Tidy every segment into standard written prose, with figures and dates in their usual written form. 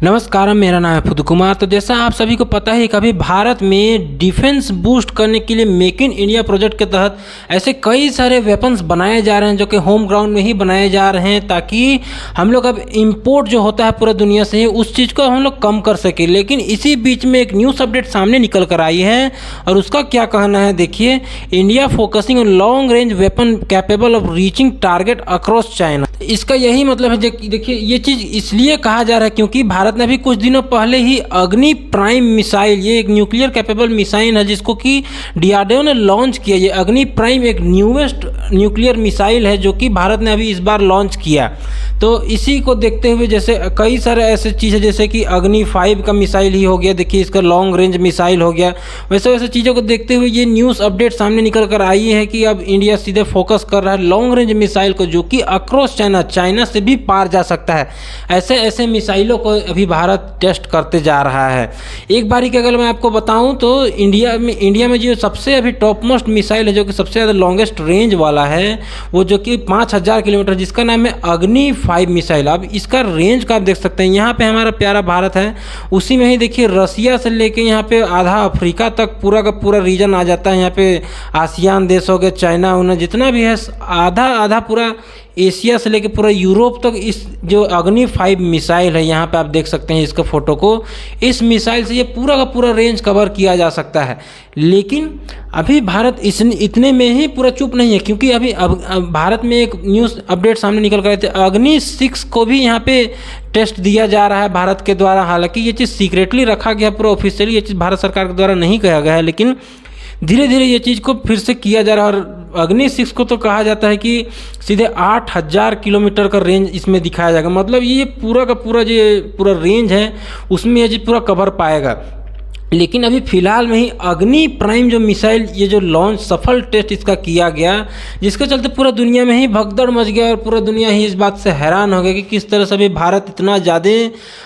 नमस्कार, मेरा नाम है फुद कुमार। तो जैसा आप सभी को पता है कि अभी भारत में डिफेंस बूस्ट करने के लिए मेक इन इंडिया प्रोजेक्ट के तहत ऐसे कई सारे वेपन्स बनाए जा रहे हैं जो कि होम ग्राउंड में ही बनाए जा रहे हैं, ताकि हम लोग अब इंपोर्ट जो होता है पूरा दुनिया से ही उस चीज़ को हम लोग कम कर सकें। लेकिन इसी बीच में एक न्यूज़ अपडेट सामने निकल कर आई है और उसका क्या कहना है, देखिए। India focusing on long range weapon capable of reaching target across China. इसका यही मतलब है, देखिए ये चीज़ इसलिए कहा जा रहा है क्योंकि भारत ने अभी कुछ दिनों पहले ही अग्नि प्राइम मिसाइल, ये एक न्यूक्लियर कैपेबल मिसाइल है जिसको कि डीआरडीओ ने लॉन्च किया। ये अग्नि प्राइम एक न्यूएस्ट न्यूक्लियर मिसाइल है जो कि भारत ने अभी इस बार लॉन्च किया। तो इसी को देखते हुए जैसे कई सारे ऐसे चीज़ें जैसे कि अग्नि 5 का मिसाइल ही हो गया, देखिए इसका लॉन्ग रेंज मिसाइल हो गया, वैसे वैसे चीज़ों को देखते हुए ये न्यूज़ अपडेट सामने निकल कर आई है कि अब इंडिया सीधे फोकस कर रहा है लॉन्ग रेंज मिसाइल को जो कि अक्रॉस चाइना से भी पार जा सकता है। ऐसे ऐसे मिसाइलों को अभी भारत टेस्ट करते जा रहा है। एक बारी की अगर मैं आपको बताऊं तो इंडिया में जो सबसे अभी टॉप मोस्ट मिसाइल है जो कि सबसे ज़्यादा लॉन्गेस्ट रेंज वाला है, वो जो कि 5000 किलोमीटर, जिसका नाम है अग्नि 5 मिसाइल। अब इसका रेंज का आप देख सकते हैं, यहाँ पे हमारा प्यारा भारत है, उसी में ही देखिए रसिया से लेके यहाँ पे आधा अफ्रीका तक पूरा का पूरा रीजन आ जाता है। यहाँ पे आसियान देश हो गए, चाइना उन्हें जितना भी है आधा पूरा एशिया से लेकर पूरा यूरोप तक इस जो अग्नि 5 मिसाइल है, यहाँ पे आप देख सकते हैं इसका फोटो को, इस मिसाइल से ये पूरा का पूरा रेंज कवर किया जा सकता है। लेकिन अभी भारत इतने में ही पूरा चुप नहीं है, क्योंकि अभी अब भारत में एक न्यूज़ अपडेट सामने निकल कर आए थे, अग्नि 6 को भी यहाँ पे टेस्ट दिया जा रहा है भारत के द्वारा। हालांकि ये चीज़ सीक्रेटली रखा गया, पूरा ऑफिशियली ये चीज़ भारत सरकार के द्वारा नहीं कहा गया है, लेकिन धीरे धीरे ये चीज़ को फिर से किया जा रहा है। और अग्नि 6 को तो कहा जाता है कि सीधे 8000 किलोमीटर का रेंज इसमें दिखाया जाएगा। मतलब ये पूरा का पूरा जो पूरा रेंज है उसमें ये चीज़ पूरा कवर पाएगा। लेकिन अभी फ़िलहाल में ही अग्नि प्राइम जो मिसाइल, ये जो लॉन्च सफल टेस्ट इसका किया गया, जिसके चलते पूरा दुनिया में ही भगदड़ मच गया और पूरा दुनिया ही इस बात से हैरान हो गया कि किस तरह से अभी भारत इतना ज़्यादा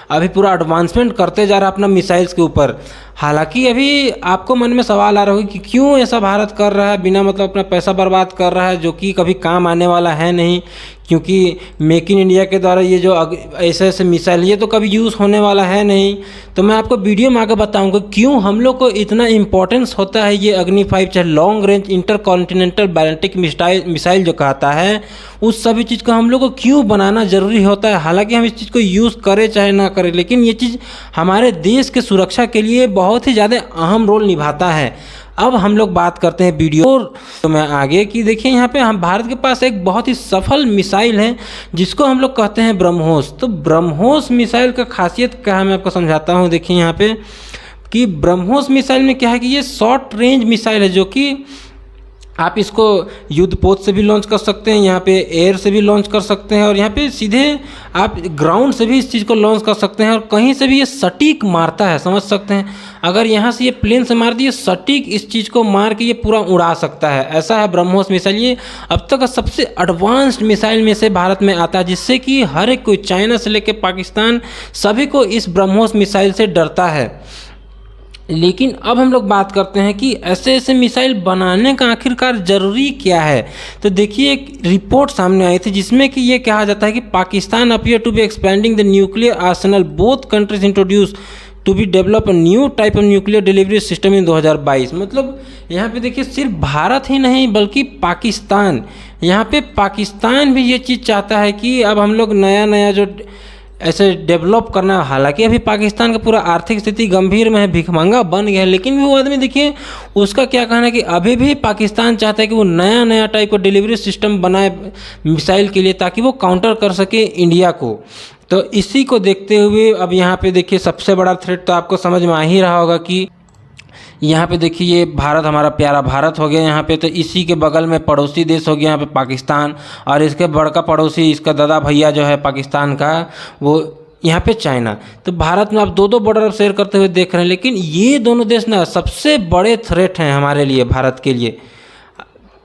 अभी पूरा एडवांसमेंट करते जा रहा है अपना मिसाइल्स के ऊपर। हालांकि अभी आपको मन में सवाल आ रहा होगा कि क्यों ऐसा भारत कर रहा है, बिना मतलब अपना पैसा बर्बाद कर रहा है जो कि कभी काम आने वाला है नहीं, क्योंकि मेक इन इंडिया के द्वारा ये जो ऐसे ऐसे मिसाइल ये तो कभी यूज़ होने वाला है नहीं। तो मैं आपको वीडियो में आगे बताऊंगा क्यों हम लोग को इतना इम्पोर्टेंस होता है ये अग्नि 5, चाहे long range intercontinental ballistic missile जो कहता है, उस सभी चीज़ को हम लोग को क्यों बनाना ज़रूरी होता है। हालांकि हम इस चीज़ को यूज़ करें चाहे ना करें, लेकिन ये चीज़ हमारे देश के सुरक्षा के लिए बहुत ही ज़्यादा अहम रोल निभाता है। अब हम लोग बात करते हैं वीडियो तो मैं आगे की, देखिए यहाँ पे हम भारत के पास एक बहुत ही सफल मिसाइल है जिसको हम लोग कहते हैं ब्रह्मोस। तो ब्रह्मोस मिसाइल का खासियत क्या है मैं आपको समझाता हूँ। देखिए यहाँ पे कि ब्रह्मोस मिसाइल में क्या है कि ये शॉर्ट रेंज मिसाइल है जो कि आप इसको युद्धपोत से भी लॉन्च कर सकते हैं, यहाँ पे एयर से भी लॉन्च कर सकते हैं, और यहाँ पे सीधे आप ग्राउंड से भी इस चीज़ को लॉन्च कर सकते हैं। और कहीं से भी ये सटीक मारता है, समझ सकते हैं। अगर यहाँ से ये प्लेन से मार दिए, सटीक इस चीज़ को मार के ये पूरा उड़ा सकता है। ऐसा है ब्रह्मोस मिसाइल। ये अब तक सबसे एडवांस्ड मिसाइल में से भारत में आता है, जिससे कि हर एक कोई, चाइना से लेकर पाकिस्तान, सभी को इस ब्रह्मोस मिसाइल से डरता है। लेकिन अब हम लोग बात करते हैं कि ऐसे ऐसे मिसाइल बनाने का आखिरकार ज़रूरी क्या है। तो देखिए एक रिपोर्ट सामने आई थी जिसमें कि ये कहा जाता है कि Pakistan appear to be expanding the nuclear arsenal, both countries introduce to be develop a new type of nuclear delivery system in 2022। मतलब यहाँ पे देखिए सिर्फ भारत ही नहीं बल्कि पाकिस्तान, यहाँ पे पाकिस्तान भी ये चीज़ चाहता है कि अब हम लोग नया जो ऐसे डेवलप करना। हालांकि अभी पाकिस्तान का पूरा आर्थिक स्थिति गंभीर में है, भिखमंगा बन गया है, लेकिन भी वो आदमी देखिए उसका क्या कहना है कि अभी भी पाकिस्तान चाहता है कि वो नया टाइप का डिलीवरी सिस्टम बनाए मिसाइल के लिए, ताकि वो काउंटर कर सके इंडिया को। तो इसी को देखते हुए अब यहाँ पे देखिए सबसे बड़ा थ्रेट तो आपको समझ में आ ही रहा होगा कि यहाँ पे देखिए ये भारत, हमारा प्यारा भारत हो गया यहाँ पे। तो इसी के बगल में पड़ोसी देश हो गया यहाँ पे पाकिस्तान, और इसके बड़का पड़ोसी, इसका दादा भैया जो है पाकिस्तान का, वो यहाँ पे चाइना। तो भारत में आप दो बॉर्डर अब शेयर करते हुए देख रहे हैं। लेकिन ये दोनों देश ना सबसे बड़े थ्रेट हैं हमारे लिए, भारत के लिए।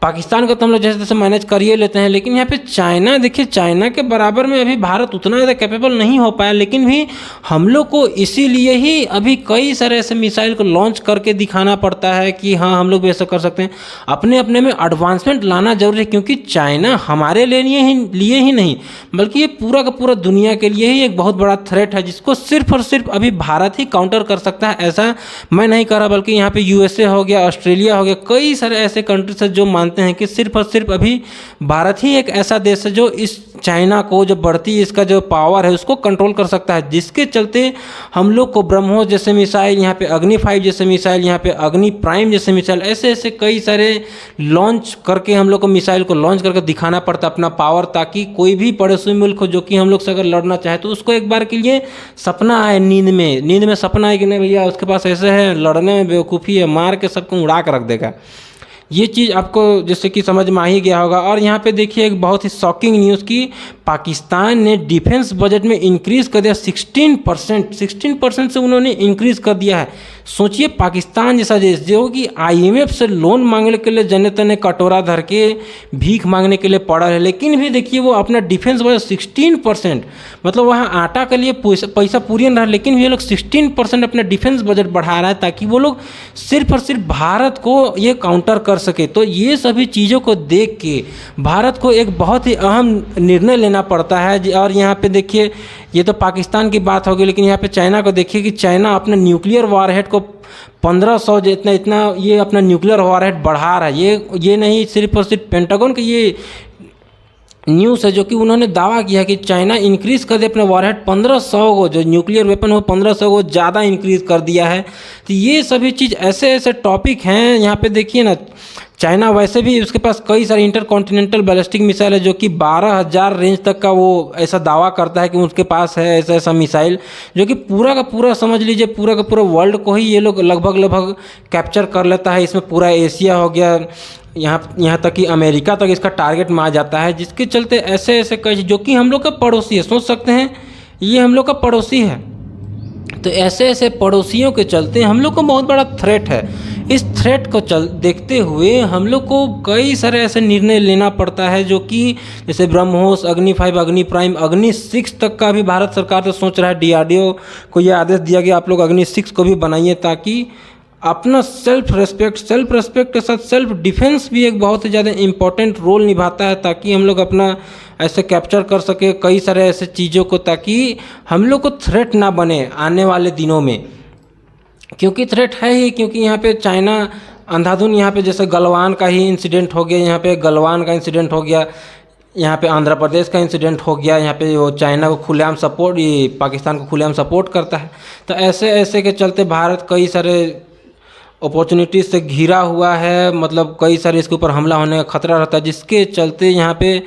पाकिस्तान का तो हम लोग जैसे तैसे मैनेज कर ही लेते हैं, लेकिन यहाँ पे चाइना देखिए, चाइना के बराबर में अभी भारत उतना ज़्यादा कैपेबल नहीं हो पाया, लेकिन भी हम लोग को इसीलिए ही अभी कई सारे ऐसे मिसाइल को लॉन्च करके दिखाना पड़ता है कि हाँ हम लोग भी ऐसा कर सकते हैं। अपने अपने में एडवांसमेंट लाना जरूरी है, क्योंकि चाइना हमारे लिए ही नहीं बल्कि ये पूरा का पूरा दुनिया के लिए ही एक बहुत बड़ा थ्रेट है, जिसको सिर्फ और सिर्फ अभी भारत ही काउंटर कर सकता है। ऐसा मैं नहीं कह रहा, बल्कि यहाँ पे यूएसए हो गया, ऑस्ट्रेलिया हो गया, कई सारे ऐसे कंट्रीज है जो मानते हैं कि सिर्फ और सिर्फ अभी भारत ही एक ऐसा देश है जो इस चाइना को जो बढ़ती इसका जो पावर है उसको कंट्रोल कर सकता है, जिसके चलते हम लोग को ब्रह्मोस जैसे मिसाइल, यहाँ पे अग्नि 5 जैसे मिसाइल, यहाँ पे अग्नि प्राइम जैसे मिसाइल, ऐसे ऐसे कई सारे लॉन्च करके हम लोग को मिसाइल को लॉन्च करके दिखाना पड़ता है अपना पावर, ताकि कोई भी पड़ोसी मुल्क हो जो कि हम लोग से अगर लड़ना चाहे तो उसको एक बार के लिए सपना आए, नींद में सपना है कि नहीं भैया उसके पास ऐसे है, लड़ने में बेवकूफ़ी है, मार के सबको उड़ा कर रख देगा। ये चीज़ आपको जैसे कि समझ में आ ही गया होगा। और यहाँ पे देखिए एक बहुत ही शॉकिंग न्यूज़ की पाकिस्तान ने डिफेंस बजट में इंक्रीज़ कर दिया 16% से उन्होंने इंक्रीज़ कर दिया है। सोचिए पाकिस्तान जैसा देश जो कि IMF से लोन मांगने के लिए जने तने कटोरा धर के भीख मांगने के लिए पड़ा है, लेकिन भी देखिए वो अपना डिफेंस बजट 16%, मतलब वहाँ आटा के लिए पैसा पूरी नहीं रहा, लेकिन भी ये लोग 16% अपना डिफेंस बजट बढ़ा रहा है ताकि वो लोग सिर्फ और सिर्फ भारत को ये काउंटर कर सके। तो ये सभी चीज़ों को देख के भारत को एक बहुत ही अहम निर्णय लेना पड़ता है। और यहाँ पे देखिए ये तो पाकिस्तान की बात होगी, लेकिन यहाँ पे चाइना को देखिए कि चाइना अपने न्यूक्लियर वॉरहेड को 1500 इतना ये अपना न्यूक्लियर वॉरहेड बढ़ा रहा है। ये नहीं सिर्फ और सिर्फ पेंटागन का ये न्यूज़ है जो कि उन्होंने दावा किया कि चाइना इंक्रीज़ कर दे अपने वॉरहेड 1500 को, जो न्यूक्लियर वेपन हो 1500 को ज़्यादा इंक्रीज़ कर दिया है। तो ये सभी चीज़ ऐसे ऐसे टॉपिक हैं। यहाँ पे देखिए ना, चाइना वैसे भी उसके पास कई सारे इंटरकॉन्टिनेंटल बैलिस्टिक मिसाइल है जो कि 12,000 रेंज तक का वो ऐसा दावा करता है कि उसके पास है ऐसा ऐसा मिसाइल, जो कि पूरा का पूरा समझ लीजिए पूरा का पूरा वर्ल्ड को ही ये लोग लगभग कैप्चर कर लेता है। इसमें पूरा एशिया हो गया, यहाँ तक कि अमेरिका तक इसका टारगेट में आ जाता है, जिसके चलते ऐसे ऐसे कई जो कि हम लोग का पड़ोसी है, सोच सकते हैं ये हम लोग का पड़ोसी है। तो ऐसे ऐसे पड़ोसियों के चलते हम लोग को बहुत बड़ा थ्रेट है। इस थ्रेट को देखते हुए हम लोग को कई सारे ऐसे निर्णय लेना पड़ता है, जो कि जैसे ब्रह्मोस, अग्नि 5, अग्नि प्राइम, अग्नि 6 तक का भी भारत सरकार तो सोच रहा है। DRDO को ये आदेश दिया कि आप लोग अग्नि 6 को भी बनाइए, ताकि अपना सेल्फ रेस्पेक्ट के साथ सेल्फ डिफेंस भी एक बहुत ही ज़्यादा इम्पोर्टेंट रोल निभाता है, ताकि हम लोग अपना ऐसे कैप्चर कर सके कई सारे ऐसे चीज़ों को, ताकि हम लोग को थ्रेट ना बने आने वाले दिनों में। क्योंकि थ्रेट है ही, क्योंकि यहाँ पे चाइना अंधाधुन, यहाँ पे जैसे गलवान का ही इंसिडेंट हो गया, यहाँ पे गलवान का इंसिडेंट हो गया, यहाँ पे आंध्र प्रदेश का इंसिडेंट हो गया, यहाँ पे वो चाइना को खुलेआम सपोर्ट, ये पाकिस्तान को खुलेआम सपोर्ट करता है। तो ऐसे ऐसे के चलते भारत कई सारे अपॉर्चुनिटीज से घिरा हुआ है, मतलब कई सारे इसके ऊपर हमला होने का खतरा रहता है, जिसके चलते यहाँ पे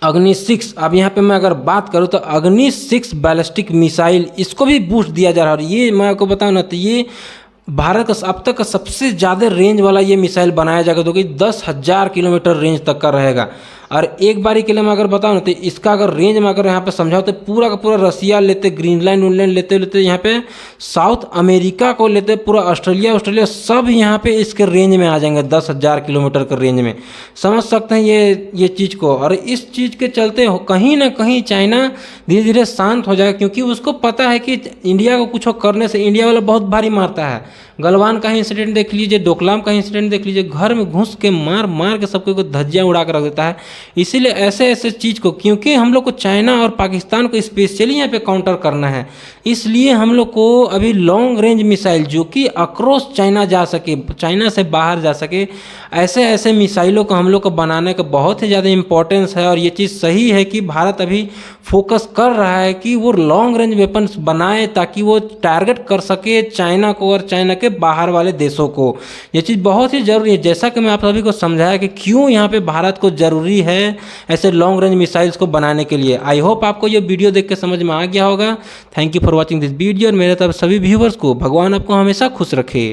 अग्नि 6, अब यहाँ पे मैं अगर बात करूँ तो अग्नि 6 बैलिस्टिक मिसाइल इसको भी बूस्ट दिया जा रहा है। और ये मैं आपको बताऊँ ना, तो ये भारत का अब तक का सबसे ज़्यादा रेंज वाला ये मिसाइल बनाया जाएगा, जो कि 10,000 किलोमीटर रेंज तक का रहेगा। और एक बारी के लिए मैं अगर बताऊँ ना, तो इसका अगर रेंज में अगर यहाँ पे समझाओ तो पूरा का पूरा रसिया लेते, ग्रीनलैंड लेते यहाँ पे साउथ अमेरिका को लेते, पूरा ऑस्ट्रेलिया सब यहाँ पे इसके रेंज में आ जाएंगे, 10,000 किलोमीटर के रेंज में। समझ सकते हैं ये चीज़ को। और इस चीज़ के चलते कहीं ना कहीं चाइना धीरे धीरे शांत हो जाएगा, क्योंकि उसको पता है कि इंडिया को कुछ करने से इंडिया वाला बहुत भारी मारता है। गलवान का इंसिडेंट देख लीजिए, डोकलाम का इंसिडेंट देख लीजिए, घर में घुस के मार के सबको धज्जियाँ उड़ा कर रख देता है। इसीलिए ऐसे ऐसे चीज़ को, क्योंकि हम लोग को चाइना और पाकिस्तान को स्पेशली यहाँ पे काउंटर करना है, इसलिए हम लोग को अभी लॉन्ग रेंज मिसाइल जो कि अक्रॉस चाइना जा सके, चाइना से बाहर जा सके, ऐसे ऐसे मिसाइलों को हम लोग को बनाने का बहुत ही ज़्यादा इम्पोर्टेंस है। और ये चीज़ सही है कि भारत अभी फोकस कर रहा है कि वो लॉन्ग रेंज वेपन्स बनाए, ताकि वो टारगेट कर सके चाइना को और चाइना के बाहर वाले देशों को। ये चीज़ बहुत ही ज़रूरी है, जैसा कि मैं आप सभी को समझाया कि क्यों यहाँ पे भारत को ज़रूरी है ऐसे लॉन्ग रेंज मिसाइल्स को बनाने के लिए। आई होप आपको ये वीडियो देख के समझ में आ गया होगा। Thank you for watching this video. और मेरे तरफ सभी व्यूवर्स को भगवान आपको हमेशा खुश रखे।